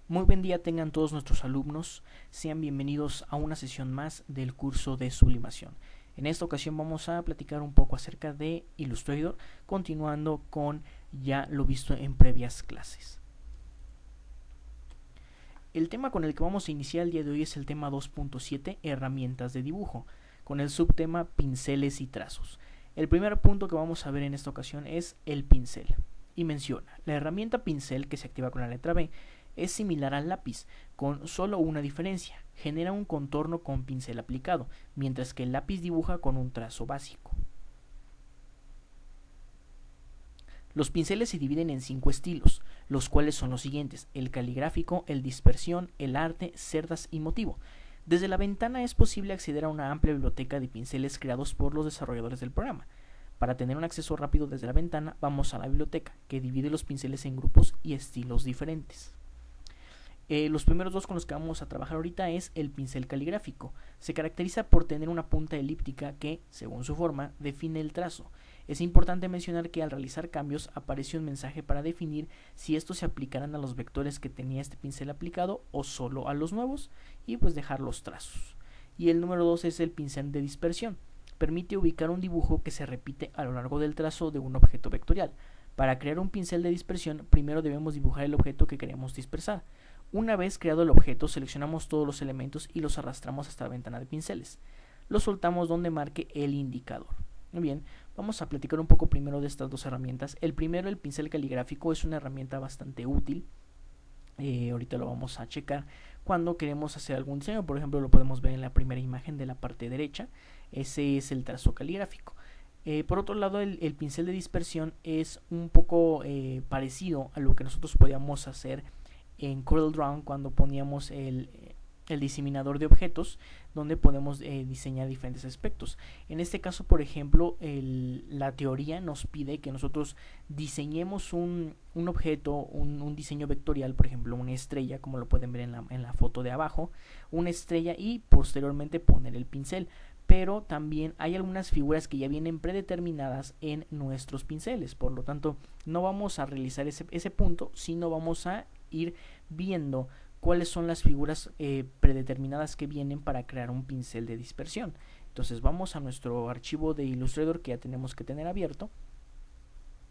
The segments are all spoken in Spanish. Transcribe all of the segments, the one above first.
Muy buen día tengan todos nuestros alumnos, sean bienvenidos a una sesión más del curso de sublimación. En esta ocasión vamos a platicar un poco acerca de Illustrator, continuando con ya lo visto en previas clases. El tema con el que vamos a iniciar el día de hoy es el tema 2.7, herramientas de dibujo, con el subtema pinceles y trazos. El primer punto que vamos a ver en esta ocasión es el pincel, y menciona, la herramienta pincel que se activa con la letra B es similar al lápiz, con solo una diferencia, genera un contorno con pincel aplicado, mientras que el lápiz dibuja con un trazo básico. Los pinceles se dividen en 5 estilos, los cuales son los siguientes: el caligráfico, el dispersión, el arte, cerdas y motivo. Desde la ventana es posible acceder a una amplia biblioteca de pinceles creados por los desarrolladores del programa. Para tener un acceso rápido desde la ventana, vamos a la biblioteca, que divide los pinceles en grupos y estilos diferentes. Los primeros dos con los que vamos a trabajar ahorita es el pincel caligráfico. Se caracteriza por tener una punta elíptica que, según su forma, define el trazo. Es importante mencionar que al realizar cambios aparece un mensaje para definir si estos se aplicarán a los vectores que tenía este pincel aplicado o solo a los nuevos, y pues dejar los trazos. Y el número 2 es el pincel de dispersión. Permite ubicar un dibujo que se repite a lo largo del trazo de un objeto vectorial. Para crear un pincel de dispersión, primero debemos dibujar el objeto que queremos dispersar. Una vez creado el objeto, seleccionamos todos los elementos y los arrastramos hasta la ventana de pinceles. Los soltamos donde marque el indicador. Muy bien, vamos a platicar un poco primero de estas dos herramientas. El primero, el pincel caligráfico, es una herramienta bastante útil. Ahorita lo vamos a checar cuando queremos hacer algún diseño. Por ejemplo, lo podemos ver en la primera imagen de la parte derecha. Ese es el trazo caligráfico. Por otro lado, el pincel de dispersión es un poco parecido a lo que nosotros podíamos hacer en CorelDRAW cuando poníamos el diseminador de objetos, donde podemos diseñar diferentes aspectos. En este caso, por ejemplo, la teoría nos pide que nosotros diseñemos un objeto, un diseño vectorial, por ejemplo una estrella, como lo pueden ver en la foto de abajo, una estrella, y posteriormente poner el pincel. Pero también hay algunas figuras que ya vienen predeterminadas en nuestros pinceles, por lo tanto no vamos a realizar ese punto, sino vamos a ir viendo cuáles son las figuras predeterminadas que vienen para crear un pincel de dispersión. Entonces vamos a nuestro archivo de Illustrator que ya tenemos que tener abierto.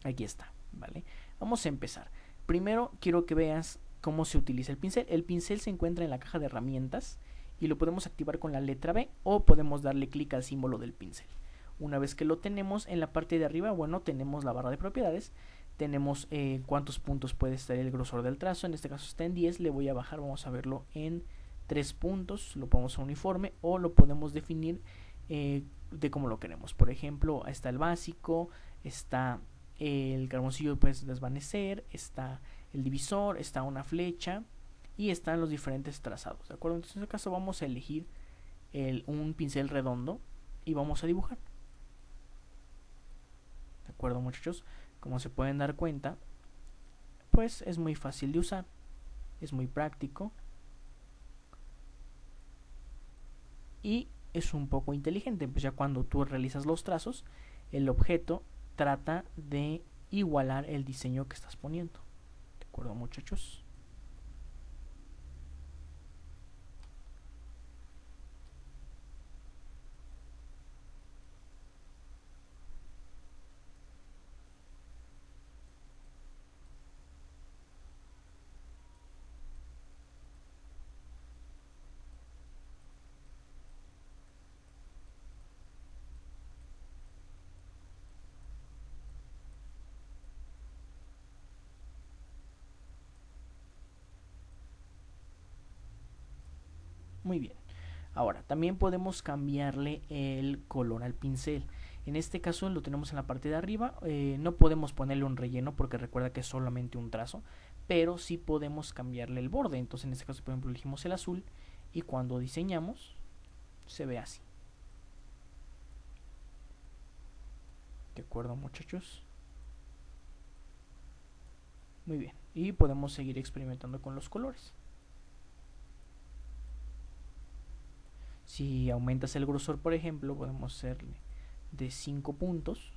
Aquí está, ¿vale? Vamos a empezar. Primero quiero que veas cómo se utiliza el pincel. El pincel se encuentra en la caja de herramientas y lo podemos activar con la letra B, o podemos darle clic al símbolo del pincel. Una vez que lo tenemos, en la parte de arriba, bueno, tenemos la barra de propiedades. Tenemos cuántos puntos puede estar el grosor del trazo. En este caso está en 10, le voy a bajar, vamos a verlo en 3 puntos. Lo ponemos a uniforme, o lo podemos definir de cómo lo queremos. Por ejemplo, está el básico, está el carboncillo puedes desvanecer, está el divisor, está una flecha y están los diferentes trazados, ¿de acuerdo? Entonces en este caso vamos a elegir un pincel redondo y vamos a dibujar. ¿De acuerdo, muchachos? Como se pueden dar cuenta, pues es muy fácil de usar, es muy práctico y es un poco inteligente, pues ya cuando tú realizas los trazos, el objeto trata de igualar el diseño que estás poniendo. ¿De acuerdo, muchachos? Muy bien. Ahora, también podemos cambiarle el color al pincel. En este caso lo tenemos en la parte de arriba. No podemos ponerle un relleno porque recuerda que es solamente un trazo, pero sí podemos cambiarle el borde. Entonces en este caso, por ejemplo, elegimos el azul y cuando diseñamos se ve así. ¿De acuerdo, muchachos? Muy bien. Y podemos seguir experimentando con los colores. Si aumentas el grosor, por ejemplo, podemos hacerle de 5 puntos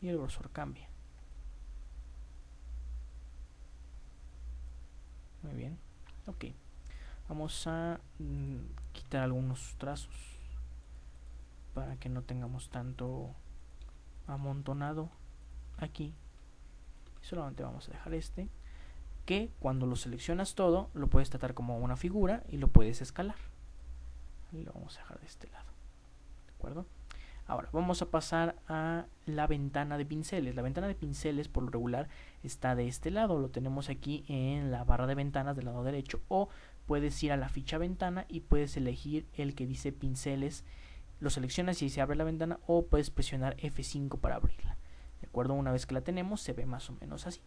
y el grosor cambia. Muy bien. Ok. Vamos a quitar algunos trazos para que no tengamos tanto amontonado aquí. Solamente vamos a dejar este, que cuando lo seleccionas todo lo puedes tratar como una figura y lo puedes escalar. Y lo vamos a dejar de este lado. ¿De acuerdo? Ahora vamos a pasar a la ventana de pinceles. La ventana de pinceles por lo regular está de este lado. Lo tenemos aquí en la barra de ventanas del lado derecho. O puedes ir a la ficha ventana y puedes elegir el que dice pinceles. Lo seleccionas y se abre la ventana, o puedes presionar F5 para abrirla. ¿De acuerdo? Una vez que la tenemos se ve más o menos así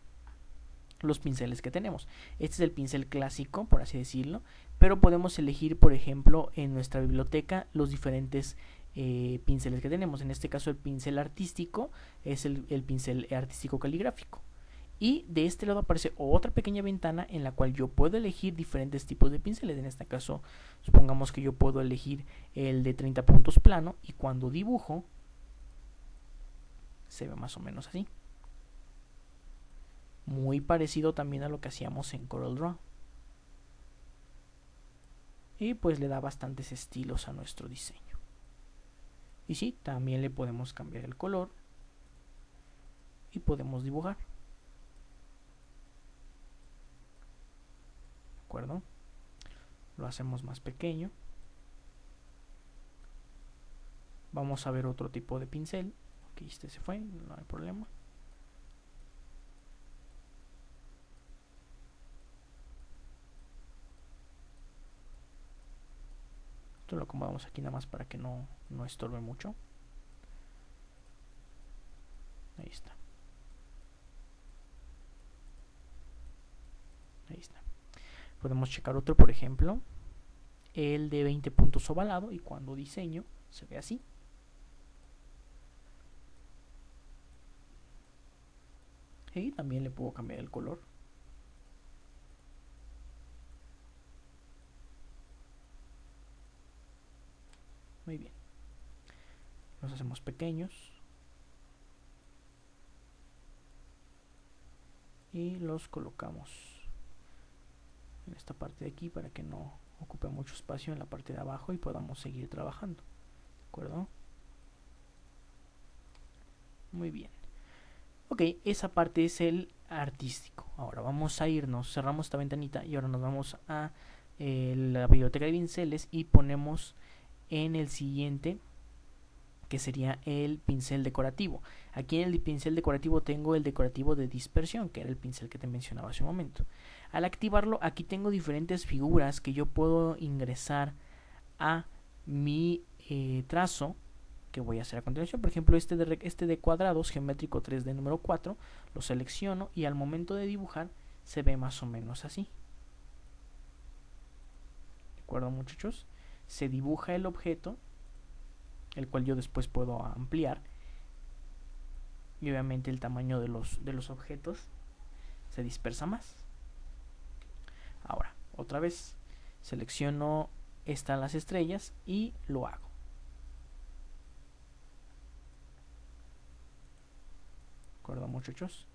los pinceles que tenemos. Este es el pincel clásico, por así decirlo, pero podemos elegir, por ejemplo, en nuestra biblioteca los diferentes pinceles que tenemos. En este caso el pincel artístico es el pincel artístico caligráfico. Y de este lado aparece otra pequeña ventana en la cual yo puedo elegir diferentes tipos de pinceles. En este caso, supongamos que yo puedo elegir el de 30 puntos plano, y cuando dibujo se ve más o menos así. Muy parecido también a lo que hacíamos en CorelDRAW. Y pues le da bastantes estilos a nuestro diseño. Y sí, también le podemos cambiar el color y podemos dibujar. ¿De acuerdo? Lo hacemos más pequeño. Vamos a ver otro tipo de pincel. Ok, este se fue, no hay problema. Esto lo acomodamos aquí nada más para que no estorbe mucho. Ahí está. Ahí está. Podemos checar otro, por ejemplo, el de 20 puntos ovalado, y cuando diseño se ve así. Y también le puedo cambiar el color. Muy bien. Los hacemos pequeños. Y los colocamos en esta parte de aquí para que no ocupe mucho espacio en la parte de abajo y podamos seguir trabajando. ¿De acuerdo? Muy bien. Ok, esa parte es el artístico. Ahora vamos a irnos, cerramos esta ventanita y ahora nos vamos a la biblioteca de pinceles y ponemos en el siguiente, que sería el pincel decorativo. Aquí en el pincel decorativo tengo el decorativo de dispersión, que era el pincel que te mencionaba hace un momento. Al activarlo, aquí tengo diferentes figuras que yo puedo ingresar a mi trazo que voy a hacer a continuación. Por ejemplo, este de cuadrados, geométrico 3D número 4, lo selecciono y al momento de dibujar se ve más o menos así. ¿De acuerdo, muchachos? Se dibuja el objeto, el cual yo después puedo ampliar, y obviamente el tamaño de los objetos se dispersa más. Ahora, otra vez, selecciono las estrellas y lo hago. ¿De acuerdo, muchachos?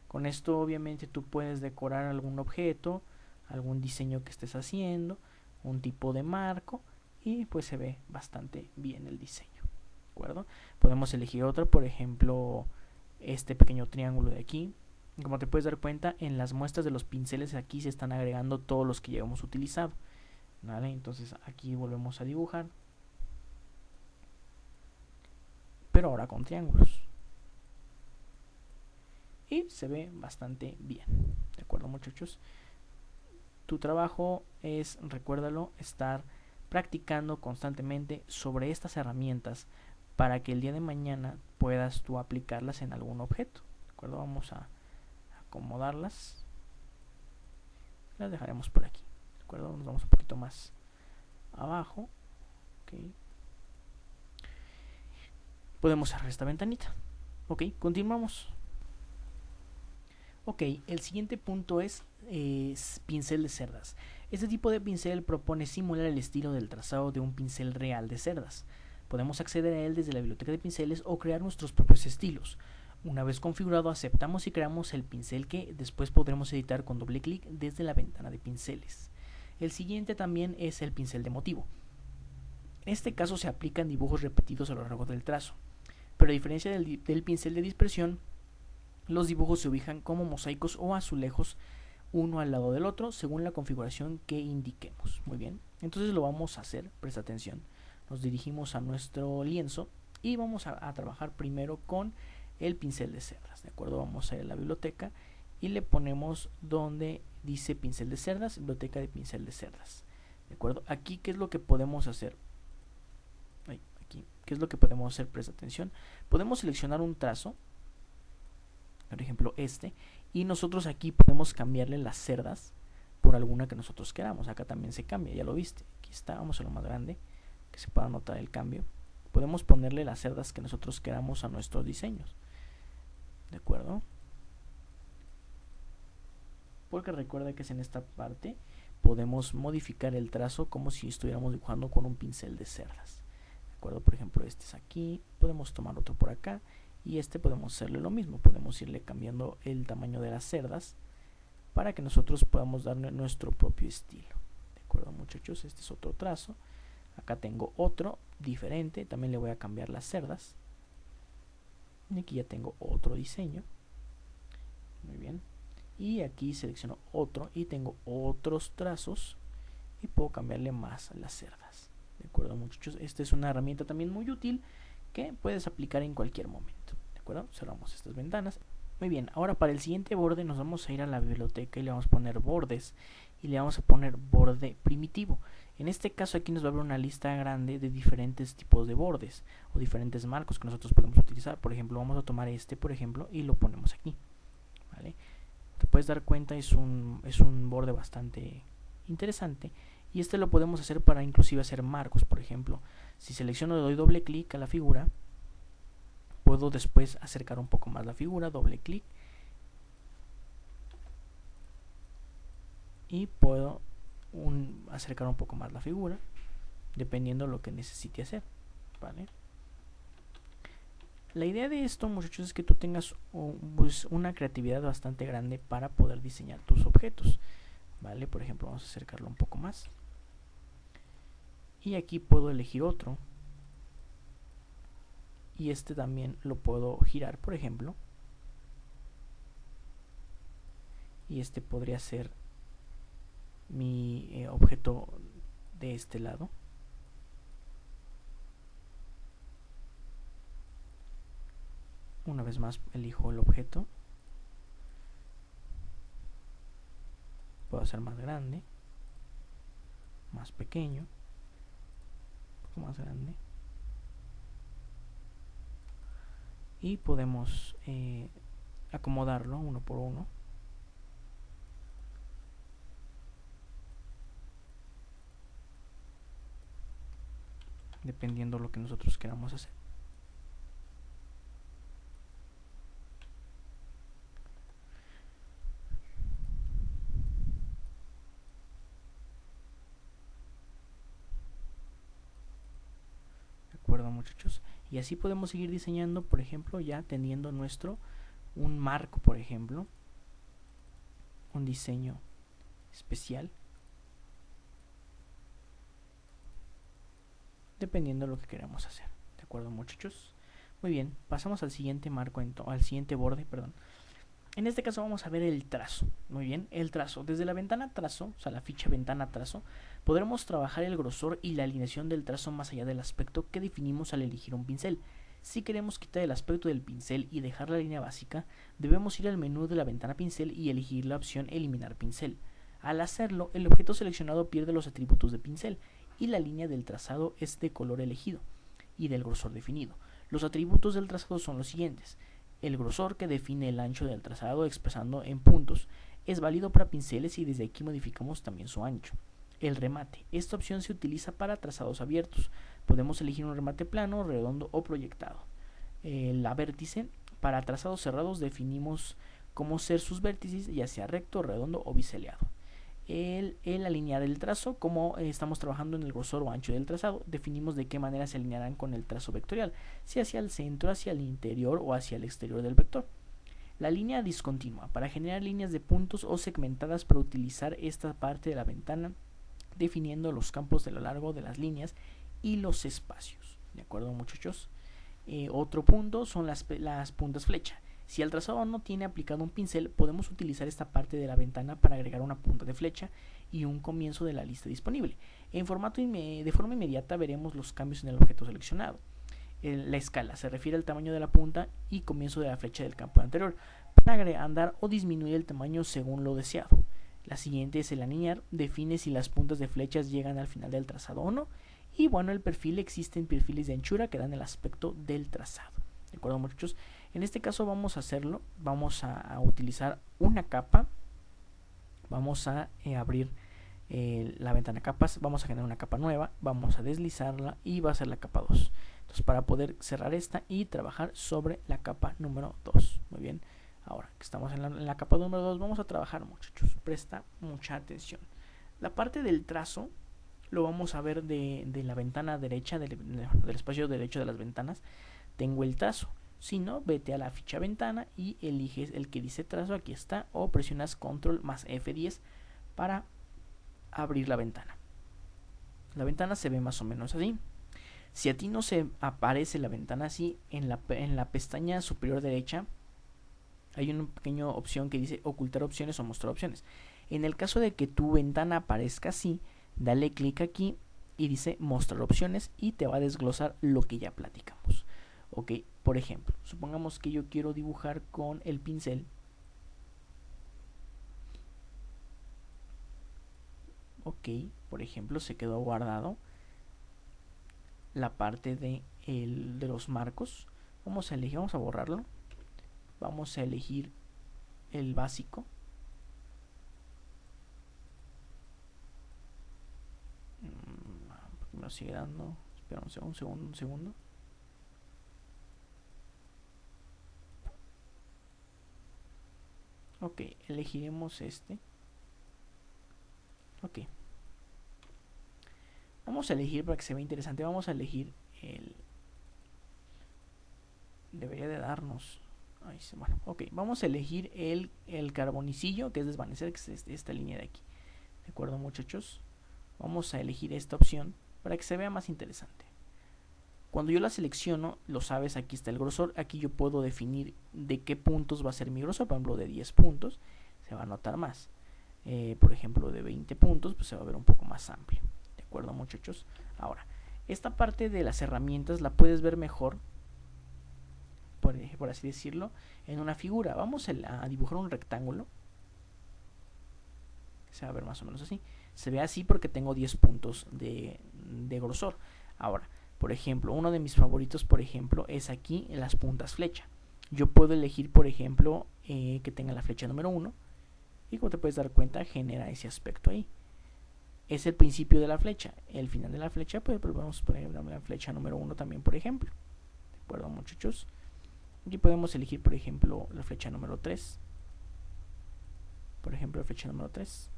Con esto obviamente tú puedes decorar algún objeto, algún diseño que estés haciendo, un tipo de marco, y pues se ve bastante bien el diseño. ¿De acuerdo? Podemos elegir otro, por ejemplo, este pequeño triángulo de aquí. Como te puedes dar cuenta, en las muestras de los pinceles aquí se están agregando todos los que ya hemos utilizado. ¿Vale? Entonces aquí volvemos a dibujar, pero ahora con triángulos. Y se ve bastante bien. ¿De acuerdo, muchachos? Tu trabajo es, recuérdalo, estar practicando constantemente sobre estas herramientas para que el día de mañana puedas tú aplicarlas en algún objeto. ¿De acuerdo? Vamos a acomodarlas. Las dejaremos por aquí. ¿De acuerdo? Nos vamos un poquito más abajo. Okay. Podemos cerrar esta ventanita. Ok, continuamos. Ok, el siguiente punto es pincel de cerdas. Este tipo de pincel propone simular el estilo del trazado de un pincel real de cerdas. Podemos acceder a él desde la biblioteca de pinceles o crear nuestros propios estilos. Una vez configurado, aceptamos y creamos el pincel que después podremos editar con doble clic desde la ventana de pinceles. El siguiente también es el pincel de motivo. En este caso se aplican dibujos repetidos a lo largo del trazo, pero a diferencia del pincel de dispersión, los dibujos se ubican como mosaicos o azulejos uno al lado del otro según la configuración que indiquemos. Muy bien, entonces lo vamos a hacer, presta atención. Nos dirigimos a nuestro lienzo y vamos a trabajar primero con el pincel de cerdas, ¿de acuerdo? Vamos a ir a la biblioteca y le ponemos donde dice pincel de cerdas, biblioteca de pincel de cerdas, ¿de acuerdo? Aquí, ¿qué es lo que podemos hacer? Aquí, ¿qué es lo que podemos hacer? Presta atención. Podemos seleccionar un trazo, por ejemplo este, y nosotros aquí podemos cambiarle las cerdas por alguna que nosotros queramos. Acá también se cambia, ya lo viste. Aquí está, vamos a lo más grande, que se pueda notar el cambio. Podemos ponerle las cerdas que nosotros queramos a nuestros diseños, ¿de acuerdo? Porque recuerda que es en esta parte podemos modificar el trazo como si estuviéramos dibujando con un pincel de cerdas, ¿de acuerdo? Por ejemplo, este es aquí, podemos tomar otro por acá y este podemos hacerle lo mismo, podemos irle cambiando el tamaño de las cerdas para que nosotros podamos darle nuestro propio estilo, ¿de acuerdo, muchachos? Este es otro trazo. Acá tengo otro diferente, también le voy a cambiar las cerdas. Y aquí ya tengo otro diseño. Muy bien. Y aquí selecciono otro y tengo otros trazos y puedo cambiarle más las cerdas. ¿De acuerdo, muchachos? Esta es una herramienta también muy útil que puedes aplicar en cualquier momento. ¿De acuerdo? Cerramos estas ventanas. Muy bien, ahora para el siguiente borde nos vamos a ir a la biblioteca y le vamos a poner bordes y le vamos a poner borde primitivo. En este caso aquí nos va a abrir una lista grande de diferentes tipos de bordes o diferentes marcos que nosotros podemos utilizar. Por ejemplo, vamos a tomar este, por ejemplo, y lo ponemos aquí, ¿vale? Te puedes dar cuenta, es un borde bastante interesante y este lo podemos hacer para inclusive hacer marcos. Por ejemplo, si selecciono y doy doble clic a la figura, puedo después acercar un poco más la figura, doble clic, y puedo acercar un poco más la figura, dependiendo de lo que necesite hacer, ¿vale? La idea de esto, muchachos, es que tú tengas pues, una creatividad bastante grande para poder diseñar tus objetos, ¿vale? Por ejemplo, vamos a acercarlo un poco más. Y aquí puedo elegir otro. Y este también lo puedo girar, por ejemplo. Y este podría ser mi objeto de este lado. Una vez más elijo el objeto. Puedo hacer más grande, más pequeño, un poco más grande. Y podemos acomodarlo uno por uno. Dependiendo de lo que nosotros queramos hacer. De acuerdo, muchachos. Y así podemos seguir diseñando, por ejemplo, ya teniendo un marco, por ejemplo, un diseño especial, dependiendo de lo que queramos hacer. ¿De acuerdo, muchachos? Muy bien, pasamos al siguiente marco, al siguiente borde, perdón. En este caso vamos a ver el trazo. Muy bien, el trazo. Desde la ventana trazo, o sea, la ficha ventana trazo, podremos trabajar el grosor y la alineación del trazo más allá del aspecto que definimos al elegir un pincel. Si queremos quitar el aspecto del pincel y dejar la línea básica, debemos ir al menú de la ventana pincel y elegir la opción eliminar pincel. Al hacerlo, el objeto seleccionado pierde los atributos de pincel y la línea del trazado es de color elegido y del grosor definido. Los atributos del trazado son los siguientes. El grosor, que define el ancho del trazado expresando en puntos, es válido para pinceles y desde aquí modificamos también su ancho. El remate. Esta opción se utiliza para trazados abiertos. Podemos elegir un remate plano, redondo o proyectado. La vértice. Para trazados cerrados definimos cómo ser sus vértices, ya sea recto, redondo o biseleado. el alinear el trazo. Como estamos trabajando en el grosor o ancho del trazado, definimos de qué manera se alinearán con el trazo vectorial, si hacia el centro, hacia el interior o hacia el exterior del vector. La línea discontinua, para generar líneas de puntos o segmentadas para utilizar esta parte de la ventana, definiendo los campos de lo largo de las líneas y los espacios. ¿De acuerdo, muchachos? Otro punto son las puntas flecha. Si el trazado no tiene aplicado un pincel, podemos utilizar esta parte de la ventana para agregar una punta de flecha y un comienzo de la lista disponible. De forma inmediata veremos los cambios en el objeto seleccionado. La escala se refiere al tamaño de la punta y comienzo de la flecha del campo anterior, para agrandar o disminuir el tamaño según lo deseado. La siguiente es el alinear, define si las puntas de flechas llegan al final del trazado o no. Y bueno, el perfil, existen perfiles de anchura que dan el aspecto del trazado. ¿De acuerdo, muchachos? En este caso vamos a hacerlo, vamos a utilizar una capa, vamos a abrir la ventana capas, vamos a generar una capa nueva, vamos a deslizarla y va a ser la capa 2. Entonces, para poder cerrar esta y trabajar sobre la capa número 2. Muy bien, ahora que estamos en la capa número 2, vamos a trabajar, muchachos, presta mucha atención. La parte del trazo lo vamos a ver de la ventana derecha, del espacio derecho de las ventanas. Tengo el trazo. Si no, vete a la ficha ventana y eliges el que dice trazo, aquí está, o presionas control más F10 para abrir la ventana. La ventana se ve más o menos así. Si a ti no se aparece la ventana así, en la pestaña superior derecha hay una pequeña opción que dice ocultar opciones o mostrar opciones. En el caso de que tu ventana aparezca así, dale clic aquí y dice mostrar opciones y te va a desglosar lo que ya platicamos. Ok, por ejemplo, supongamos que yo quiero dibujar con el pincel. Ok, por ejemplo, se quedó guardado la parte de los marcos. Vamos a borrarlo. Vamos a elegir el básico. Me lo sigue dando. Espera un segundo. Ok, elegiremos este. Ok. Vamos a elegir, para que se vea interesante, vamos a elegir el... Debería de darnos... Bueno, ok, vamos a elegir el carbonicillo, que es desvanecer, que es esta línea de aquí. ¿De acuerdo, muchachos? Vamos a elegir esta opción para que se vea más interesante. Cuando yo la selecciono, lo sabes, aquí está el grosor. Aquí yo puedo definir de qué puntos va a ser mi grosor. Por ejemplo, de 10 puntos se va a notar más. Por ejemplo, de 20 puntos pues se va a ver un poco más amplio. ¿De acuerdo, muchachos? Ahora, esta parte de las herramientas la puedes ver mejor, por así decirlo, en una figura. Vamos a dibujar un rectángulo. Se va a ver más o menos así. Se ve así porque tengo 10 puntos de grosor. Ahora, por ejemplo, uno de mis favoritos, por ejemplo, es aquí en las puntas flecha. Yo puedo elegir, por ejemplo, que tenga la flecha número 1. Y como te puedes dar cuenta, genera ese aspecto ahí. Es el principio de la flecha. El final de la flecha, pues vamos a poner la flecha número 1 también, por ejemplo. ¿De acuerdo, muchachos? Aquí podemos elegir, por ejemplo, la flecha número 3. Por ejemplo, la flecha número 3.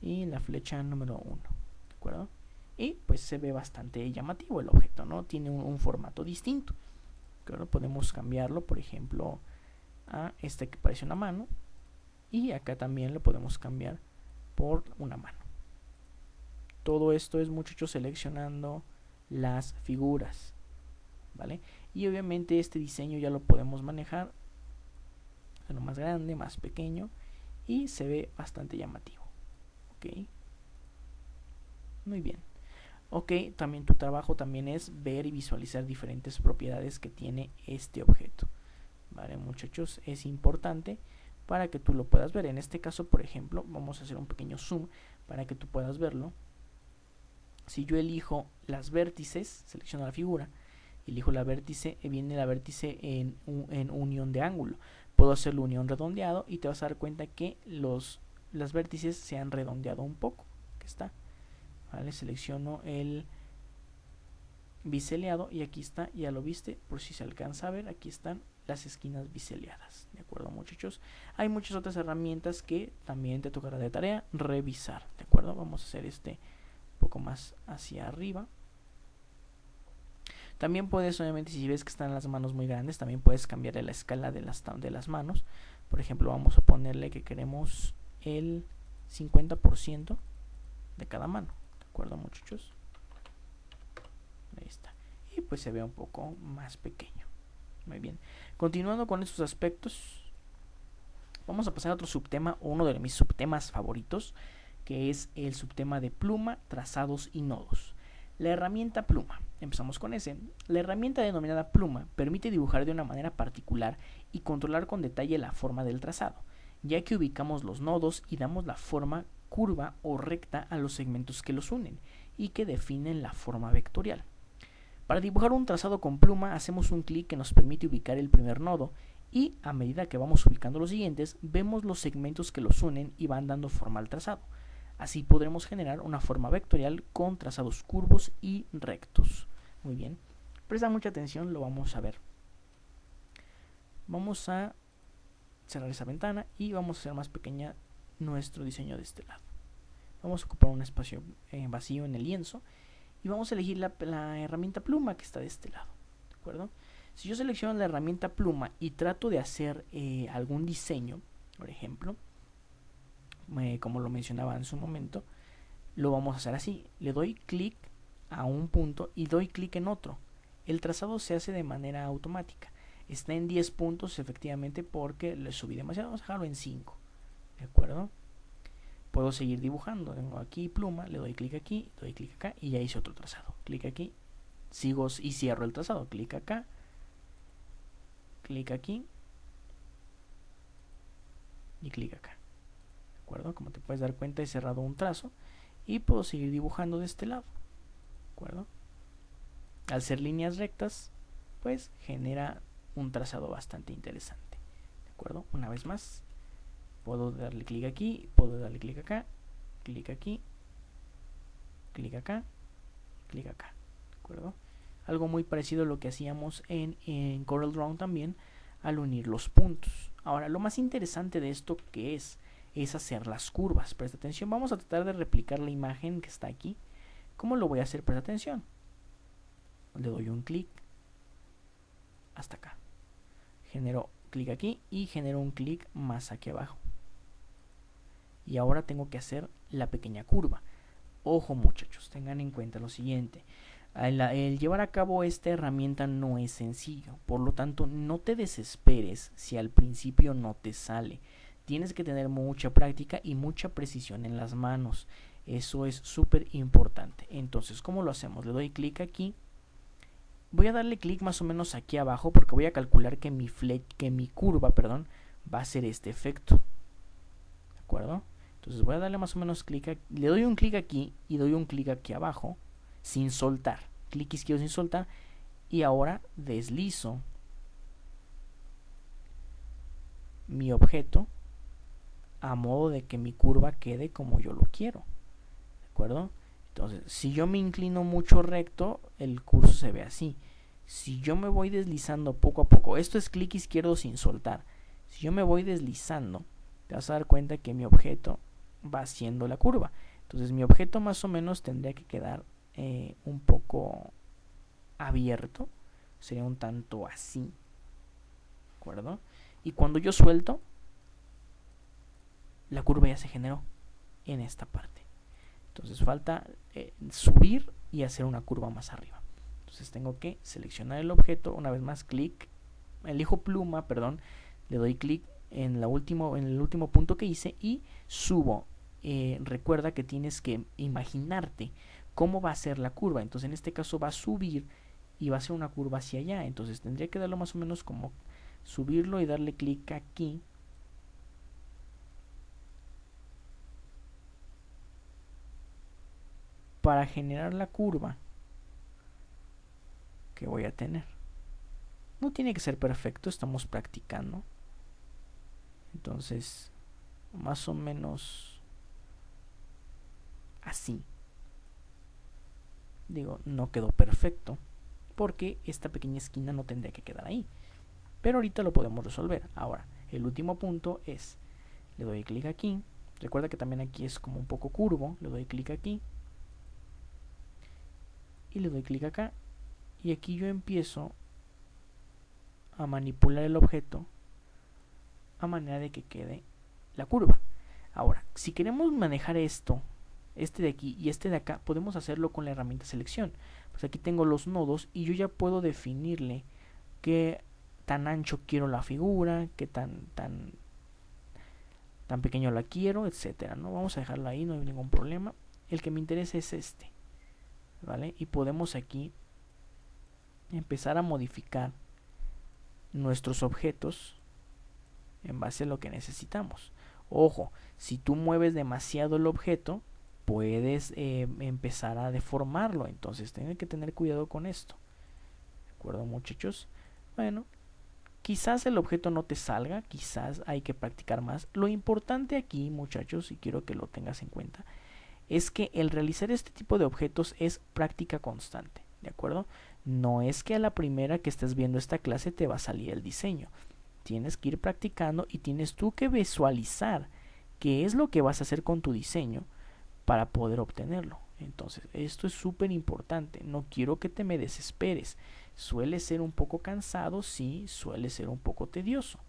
Y la flecha número 1. ¿De acuerdo? Y pues se ve bastante llamativo el objeto, ¿no? Tiene un formato distinto. Claro, podemos cambiarlo, por ejemplo, a este que parece una mano. Y acá también lo podemos cambiar por una mano. Todo esto es, muchachos, seleccionando las figuras, ¿vale? Y obviamente este diseño ya lo podemos manejar, uno más grande, más pequeño, y se ve bastante llamativo. Ok, muy bien. Ok, también tu trabajo también es ver y visualizar diferentes propiedades que tiene este objeto, ¿vale, muchachos? Es importante para que tú lo puedas ver. En este caso, por ejemplo, vamos a hacer un pequeño zoom para que tú puedas verlo. Si yo elijo las vértices, selecciono la figura, elijo la vértice, viene la vértice en unión de ángulo. Puedo hacerlo unión redondeado y te vas a dar cuenta que las vértices se han redondeado un poco. Aquí está, ¿vale? Selecciono el biseleado y aquí está, ya lo viste, por si se alcanza a ver, aquí están las esquinas biseladas. ¿De acuerdo, muchachos? Hay muchas otras herramientas que también te tocará de tarea revisar. ¿De acuerdo? Vamos a hacer un poco más hacia arriba. También puedes, obviamente, si ves que están las manos muy grandes, también puedes cambiarle la escala de las manos. Por ejemplo, vamos a ponerle que queremos el 50% de cada mano. ¿De acuerdo, muchachos? Ahí está. Y pues se ve un poco más pequeño. Muy bien. Continuando con estos aspectos, vamos a pasar a otro subtema, uno de mis subtemas favoritos, que es el subtema de pluma, trazados y nodos. La herramienta pluma. Empezamos con ese. La herramienta denominada pluma permite dibujar de una manera particular y controlar con detalle la forma del trazado, ya que ubicamos los nodos y damos la forma curva o recta a los segmentos que los unen y que definen la forma vectorial. Para dibujar un trazado con pluma hacemos un clic que nos permite ubicar el primer nodo y a medida que vamos ubicando los siguientes vemos los segmentos que los unen y van dando forma al trazado. Así podremos generar una forma vectorial con trazados curvos y rectos. Muy bien, presta mucha atención, lo vamos a ver. Vamos a cerrar esa ventana y vamos a hacer más pequeña nuestro diseño de este lado. Vamos a ocupar un espacio vacío en el lienzo y vamos a elegir la herramienta pluma que está de este lado. ¿De acuerdo? Si yo selecciono la herramienta pluma y trato de hacer algún diseño, por ejemplo, como lo mencionaba en su momento, lo vamos a hacer así. Le doy clic a un punto y doy clic en otro. El trazado se hace de manera automática. Está en 10 puntos efectivamente porque le subí demasiado. Vamos a dejarlo en 5. ¿De acuerdo? Puedo seguir dibujando. Tengo aquí pluma, le doy clic aquí, doy clic acá y ya hice otro trazado. Clic aquí, sigo y cierro el trazado. Clic acá, clic aquí y clic acá. ¿De acuerdo? Como te puedes dar cuenta, he cerrado un trazo y puedo seguir dibujando de este lado. ¿De acuerdo? Al ser líneas rectas, pues genera un trazado bastante interesante. ¿De acuerdo? Una vez más, puedo darle clic aquí, puedo darle clic acá, clic aquí, clic acá, clic acá. ¿De acuerdo? Algo muy parecido a lo que hacíamos en CorelDRAW también al unir los puntos. Ahora, lo más interesante de esto que es hacer las curvas. Presta atención, vamos a tratar de replicar la imagen que está aquí. ¿Cómo lo voy a hacer? Presta atención. Le doy un clic hasta acá. Genero clic aquí y genero un clic más aquí abajo. Y ahora tengo que hacer la pequeña curva. Ojo, muchachos, tengan en cuenta lo siguiente. El llevar a cabo esta herramienta no es sencillo. Por lo tanto, no te desesperes si al principio no te sale. Tienes que tener mucha práctica y mucha precisión en las manos. Eso es súper importante. Entonces, ¿cómo lo hacemos? Le doy clic aquí. Voy a darle clic más o menos aquí abajo porque voy a calcular que mi curva, va a hacer este efecto. ¿De acuerdo? Entonces voy a darle más o menos clic. Le doy un clic aquí y doy un clic aquí abajo sin soltar. Clic izquierdo sin soltar. Y ahora deslizo mi objeto a modo de que mi curva quede como yo lo quiero. ¿De acuerdo? Entonces, si yo me inclino mucho recto, el curso se ve así. Si yo me voy deslizando poco a poco, esto es clic izquierdo sin soltar. Si yo me voy deslizando, te vas a dar cuenta que mi objeto va haciendo la curva. Entonces, mi objeto más o menos tendría que quedar un poco abierto. Sería un tanto así. ¿De acuerdo? Y cuando yo suelto, la curva ya se generó en esta parte. Entonces falta subir y hacer una curva más arriba. Entonces tengo que seleccionar el objeto, una vez más clic, elijo pluma, le doy clic en el último punto que hice y subo. Recuerda que tienes que imaginarte cómo va a ser la curva. Entonces en este caso va a subir y va a ser una curva hacia allá. Entonces tendría que darlo más o menos como subirlo y darle clic aquí. Para generar la curva que voy a tener. No tiene que ser perfecto, estamos practicando. Entonces, más o menos así. Digo, no quedó perfecto porque esta pequeña esquina no tendría que quedar ahí. pero ahorita lo podemos resolver. Ahora, el último punto es, le doy clic aquí, recuerda que también aquí es como un poco curvo, le doy clic aquí, y le doy clic acá, y aquí yo empiezo a manipular el objeto a manera de que quede la curva. Ahora, si queremos manejar esto, este de aquí y este de acá, podemos hacerlo con la herramienta selección. Pues aquí tengo los nodos y yo ya puedo definirle qué tan ancho quiero la figura, qué tan pequeño la quiero, etcétera, ¿no? Vamos a dejarlo ahí, no hay ningún problema. El que me interesa es este, ¿vale? Y podemos aquí empezar a modificar nuestros objetos en base a lo que necesitamos. Ojo, si tú mueves demasiado el objeto, puedes empezar a deformarlo, entonces tienen que tener cuidado con esto. ¿De acuerdo, muchachos? Bueno, quizás el objeto no te salga, quizás hay que practicar más. Lo importante aquí, muchachos, y quiero que lo tengas en cuenta, es que el realizar este tipo de objetos es práctica constante, ¿de acuerdo? No es que a la primera que estés viendo esta clase te va a salir el diseño. Tienes que ir practicando y tienes tú que visualizar qué es lo que vas a hacer con tu diseño para poder obtenerlo. Entonces, esto es súper importante. No quiero que te me desesperes. Suele ser un poco cansado, sí, suele ser un poco tedioso.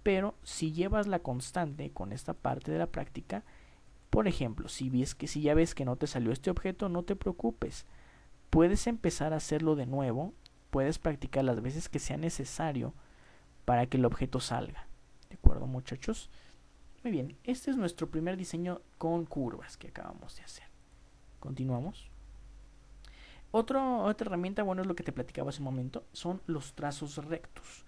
Pero si llevas la constante con esta parte de la práctica, por ejemplo, si ya ves que no te salió este objeto, no te preocupes. Puedes empezar a hacerlo de nuevo, puedes practicar las veces que sea necesario para que el objeto salga. ¿De acuerdo, muchachos? Muy bien, este es nuestro primer diseño con curvas que acabamos de hacer. Continuamos. Otra herramienta, bueno, es lo que te platicaba hace un momento, son los trazos rectos.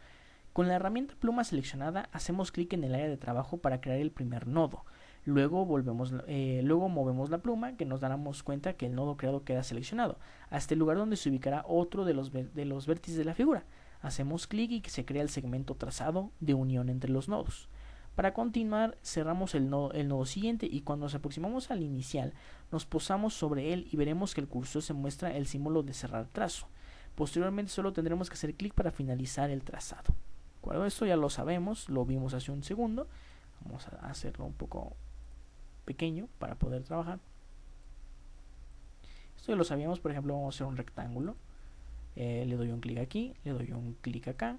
Con la herramienta pluma seleccionada, hacemos clic en el área de trabajo para crear el primer nodo. Luego movemos la pluma, que nos daremos cuenta que el nodo creado queda seleccionado, hasta el lugar donde se ubicará otro de los vértices de la figura. Hacemos clic y se crea el segmento trazado de unión entre los nodos. Para continuar, cerramos el nodo siguiente y cuando nos aproximamos al inicial, nos posamos sobre él y veremos que el cursor se muestra el símbolo de cerrar trazo. Posteriormente solo tendremos que hacer clic para finalizar el trazado. ¿De acuerdo? Esto ya lo sabemos, lo vimos hace un segundo. Vamos a hacerlo un poco pequeño para poder trabajar. Esto ya lo sabíamos, por ejemplo, vamos a hacer un rectángulo. Le doy un clic aquí, le doy un clic acá,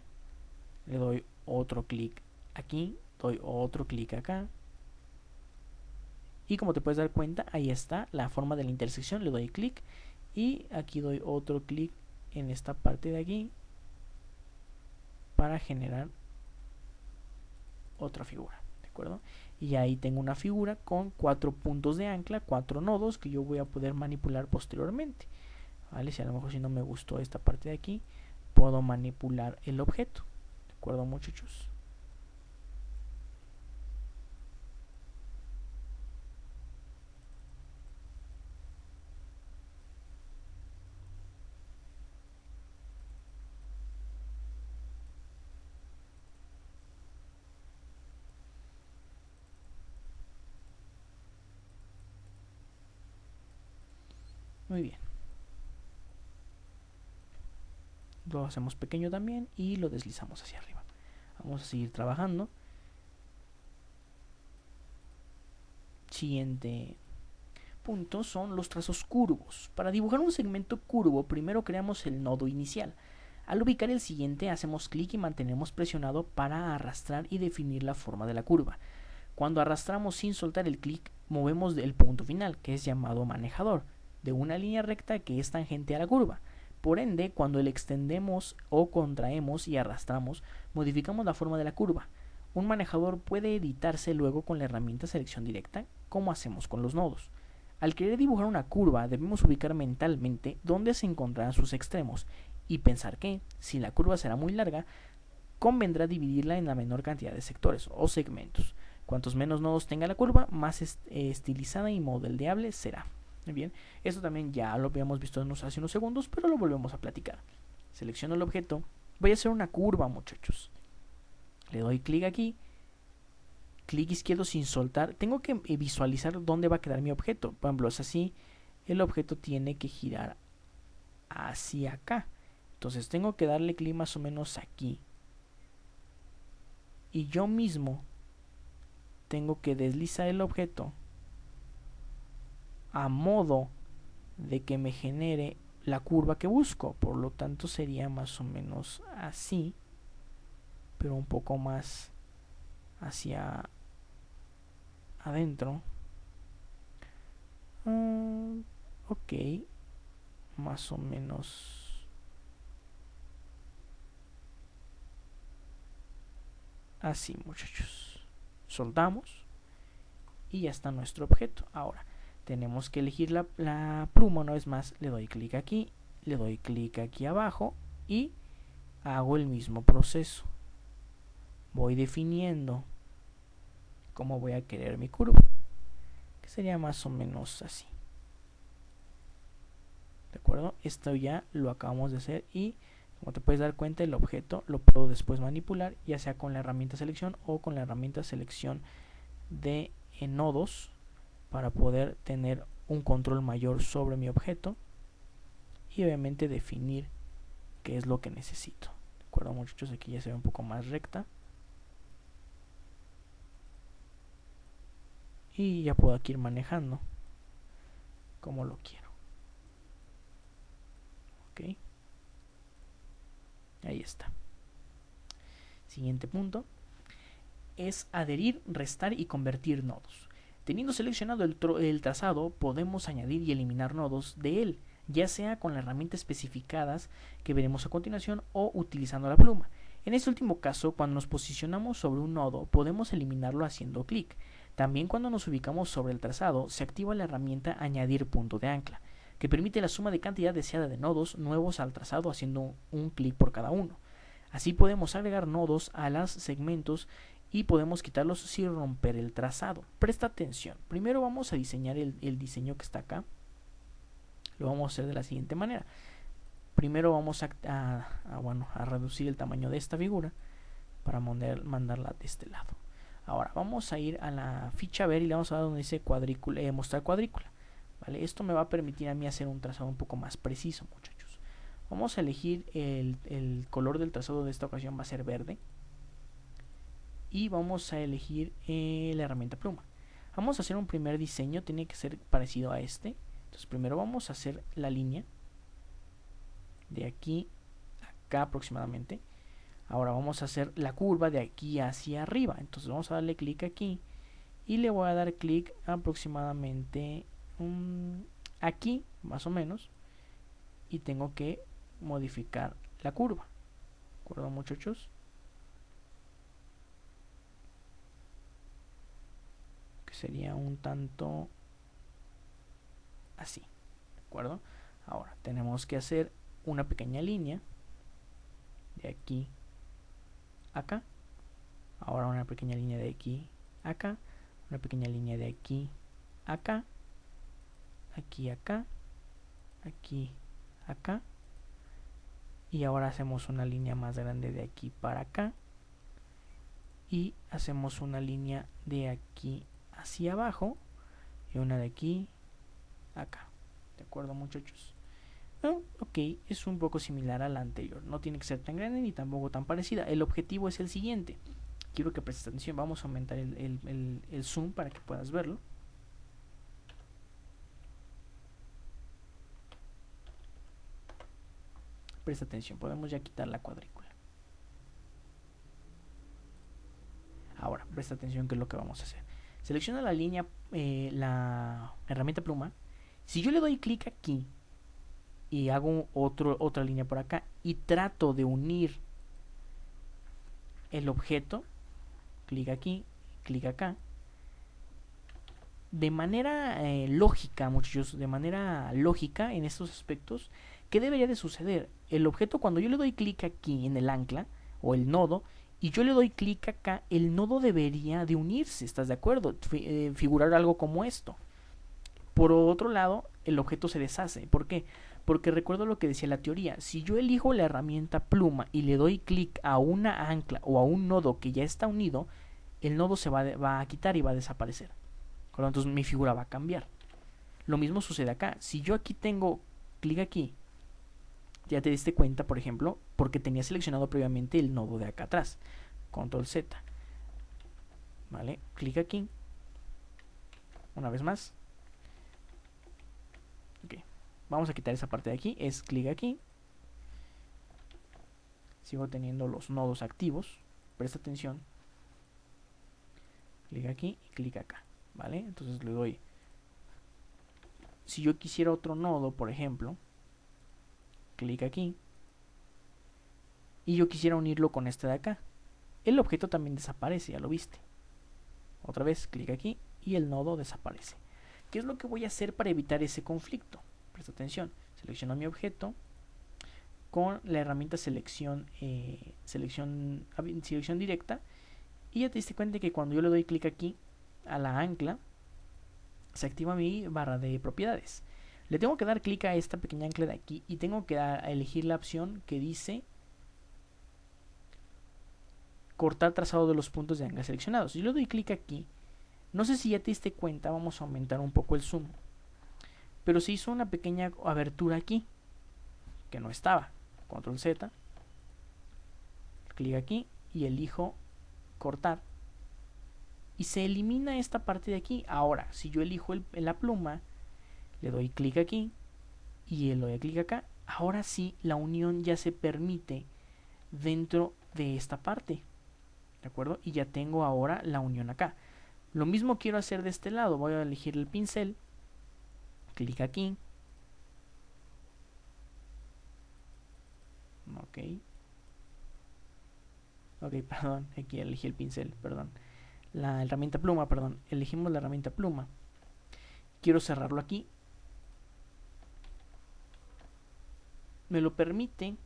le doy otro clic aquí, doy otro clic acá. Y como te puedes dar cuenta, ahí está la forma de la intersección. Le doy clic y aquí doy otro clic en esta parte de aquí para generar otra figura, ¿de acuerdo? Y ahí tengo una figura con 4 puntos de ancla, 4 nodos que yo voy a poder manipular posteriormente, ¿vale? Si a lo mejor si no me gustó esta parte de aquí, puedo manipular el objeto, ¿de acuerdo, muchachos? Muy bien. Lo hacemos pequeño también y lo deslizamos hacia arriba. Vamos a seguir trabajando. Siguiente punto son los trazos curvos. Para dibujar un segmento curvo, primero creamos el nodo inicial. Al ubicar el siguiente, hacemos clic y mantenemos presionado para arrastrar y definir la forma de la curva. Cuando arrastramos sin soltar el clic, movemos el punto final, que es llamado manejador, de una línea recta que es tangente a la curva. Por ende, cuando le extendemos o contraemos y arrastramos, modificamos la forma de la curva. Un manejador puede editarse luego con la herramienta selección directa, como hacemos con los nodos. Al querer dibujar una curva, debemos ubicar mentalmente dónde se encontrarán sus extremos y pensar que, si la curva será muy larga, convendrá dividirla en la menor cantidad de sectores o segmentos. Cuantos menos nodos tenga la curva, más estilizada y modelable será. Bien, esto también ya lo habíamos visto hace unos segundos, pero lo volvemos a platicar. Selecciono el objeto. Voy a hacer una curva, muchachos. Le doy clic aquí. Clic izquierdo sin soltar. Tengo que visualizar dónde va a quedar mi objeto. Por ejemplo, es así. El objeto tiene que girar hacia acá. Entonces tengo que darle clic más o menos aquí. y yo mismo tengo que deslizar el objeto a modo de que me genere la curva que busco. Por lo tanto sería más o menos así, pero un poco más hacia adentro. Ok, más o menos así, muchachos. Soltamos y ya está nuestro objeto. Ahora tenemos que elegir la pluma una vez más. Le doy clic aquí, le doy clic aquí abajo y hago el mismo proceso. Voy definiendo cómo voy a querer mi curva, que sería más o menos así. ¿De acuerdo? Esto ya lo acabamos de hacer y como te puedes dar cuenta, el objeto lo puedo después manipular, ya sea con la herramienta selección o con la herramienta selección de nodos, para poder tener un control mayor sobre mi objeto y obviamente definir qué es lo que necesito. ¿De acuerdo, muchachos? Aquí ya se ve un poco más recta y ya puedo aquí ir manejando como lo quiero. Ok, ahí está. Siguiente punto es adherir, restar y convertir nodos. Teniendo seleccionado el trazado, podemos añadir y eliminar nodos de él, ya sea con la herramienta especificadas que veremos a continuación o utilizando la pluma. En este último caso, cuando nos posicionamos sobre un nodo, podemos eliminarlo haciendo clic. También cuando nos ubicamos sobre el trazado, se activa la herramienta añadir punto de ancla, que permite la suma de cantidad deseada de nodos nuevos al trazado haciendo un clic por cada uno. Así podemos agregar nodos a los segmentos y podemos quitarlos sin romper el trazado. Presta atención. Primero vamos a diseñar el diseño que está acá. Lo vamos a hacer de la siguiente manera. Primero vamos a reducir el tamaño de esta figura para mandarla de este lado. Ahora vamos a ir a la ficha ver y le vamos a dar donde dice cuadrícula, mostrar cuadrícula. ¿Vale? Esto me va a permitir a mí hacer un trazado un poco más preciso, muchachos. Vamos a elegir el color del trazado de esta ocasión, va a ser verde. Y vamos a elegir la herramienta pluma. Vamos a hacer un primer diseño, tiene que ser parecido a este. Entonces primero vamos a hacer la línea de aquí a acá aproximadamente. Ahora vamos a hacer la curva de aquí hacia arriba. Entonces vamos a darle clic aquí y le voy a dar clic aproximadamente aquí más o menos, y tengo que modificar la curva. ¿De acuerdo, muchachos? Que sería un tanto así. ¿De acuerdo? Ahora tenemos que hacer una pequeña línea de aquí a acá. Ahora una pequeña línea de aquí a acá. Una pequeña línea de aquí a acá. Aquí acá. Aquí acá. Y ahora hacemos una línea más grande de aquí para acá. Y hacemos una línea de aquí hacia abajo. Y una de aquí acá. ¿De acuerdo, muchachos? Ok, es un poco similar a la anterior. No tiene que ser tan grande ni tampoco tan parecida. El objetivo es el siguiente. Quiero que prestes atención. Vamos a aumentar el zoom para que puedas verlo. Presta atención. Podemos ya quitar la cuadrícula. Ahora, presta atención que es lo que vamos a hacer. Selecciona la línea, la herramienta pluma. Si yo le doy clic aquí y hago otra línea por acá y trato de unir el objeto, clic aquí, clic acá, de manera lógica, muchachos, de manera lógica en estos aspectos, ¿qué debería de suceder? El objeto, cuando yo le doy clic aquí en el ancla o el nodo y yo le doy clic acá, el nodo debería de unirse, ¿estás de acuerdo? Figurar algo como esto. Por otro lado, el objeto se deshace. ¿Por qué? Porque recuerdo lo que decía la teoría. Si yo elijo la herramienta pluma y le doy clic a una ancla o a un nodo que ya está unido, el nodo se va a quitar y va a desaparecer. Entonces mi figura va a cambiar. Lo mismo sucede acá. Si yo aquí tengo clic aquí, ya te diste cuenta, por ejemplo, porque tenía seleccionado previamente el nodo de acá atrás. Control Z. ¿vale? Clic aquí, una vez más. Ok, vamos a quitar esa parte de aquí, es clic aquí. Sigo teniendo los nodos activos, presta atención. Clic aquí y clic acá, ¿vale? Entonces le doy. Si yo quisiera otro nodo, por ejemplo, clic aquí, y yo quisiera unirlo con este de acá, el objeto también desaparece, ya lo viste. Otra vez, clic aquí y el nodo desaparece. ¿Qué es lo que voy a hacer para evitar ese conflicto? Presta atención, selecciono mi objeto con la herramienta selección directa, y ya te diste cuenta que cuando yo le doy clic aquí a la ancla, se activa mi barra de propiedades. Le tengo que dar clic a esta pequeña ancla de aquí y tengo que elegir la opción que dice cortar trazado de los puntos de ancla seleccionados. Si yo le doy clic aquí, no sé si ya te diste cuenta, vamos a aumentar un poco el zoom, pero se hizo una pequeña abertura aquí que no estaba. Control Z, clic aquí y elijo cortar y se elimina esta parte de aquí. Ahora, si yo elijo la pluma, le doy clic aquí y le doy clic acá, ahora sí la unión ya se permite dentro de esta parte, ¿de acuerdo? Y ya tengo ahora la unión acá. Lo mismo quiero hacer de este lado, voy a elegir el pincel, clic aquí, ok, perdón, aquí elegí el pincel, perdón, la herramienta pluma, perdón, elegimos la herramienta pluma, quiero cerrarlo aquí, me lo permite,